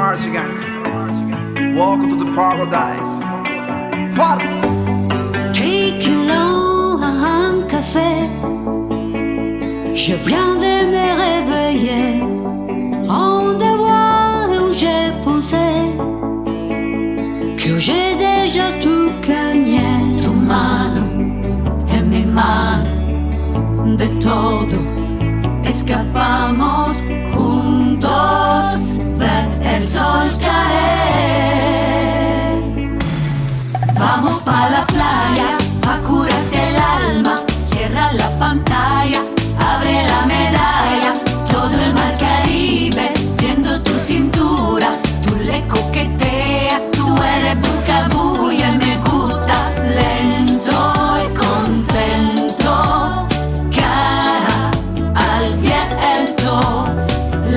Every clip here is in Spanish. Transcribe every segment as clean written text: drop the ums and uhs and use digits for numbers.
Marzigan. Welcome to the paradise. Father. Tequila, un café. Je viens de me réveiller. Rendez-vous où j'ai pensé que j'ai déjà tout gagné. Tu mano en mi mano, de todo escapamos juntos, ver el sol caer. Vamos pa' la playa, a curarte el alma, cierra la pantalla, abre la medalla, todo el mar Caribe, viendo tu cintura, tú le coqueteas, tú eres bucabulla, me gusta lento y contento, cara al viento,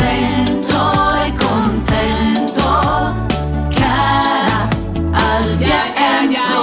lento y contento, cara al viento.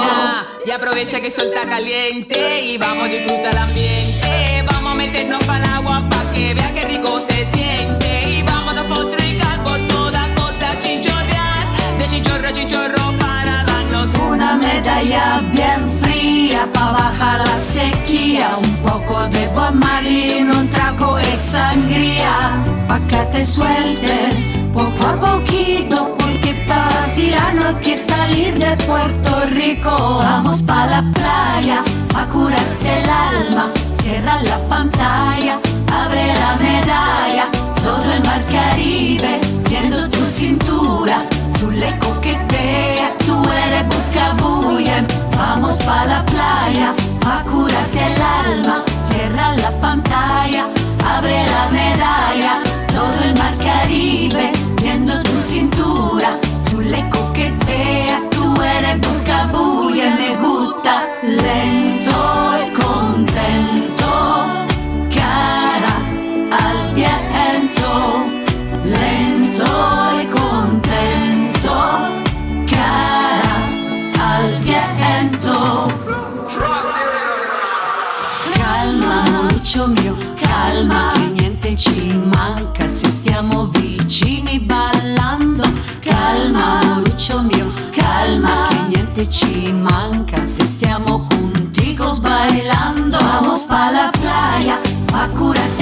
Y aprovecha que el sol está caliente y vamos a disfrutar el ambiente. Vamos a meternos para el agua para que vea qué rico se siente. Y vamos a potricar por toda costa, chinchorrear, de chinchorro a chinchorro para darnos una medalla bien fría pa' bajar la sequía, un poco de Bob Marley, un trago de sangría, pa' que te suelte poco a poquito, porque pa' vacilar no hay que salir de Puerto Rico. Vamos pa' la playa, a curarte el alma, cierra la pantalla, abre la medalla, todo el mar Caribe, viendo tu cintura, tú le coqueteas, tú eres bucabulla. Vamos pa' la playa, a curarte el alma, cierra la pantalla, abre la medalla, todo el mar Caribe, viendo tu cintura, tú le coqueteas, tú eres bucabulla, me gusta lento y contento, cara al viento, lento y contento, cara al viento. Calma, Maurizio mio, calma, che niente ci manca se stiamo vicini ballando. Calma, Maurizio mio, calma, che niente ci manca se stiamo junticos bailando. Vamos pa' la playa, a curarte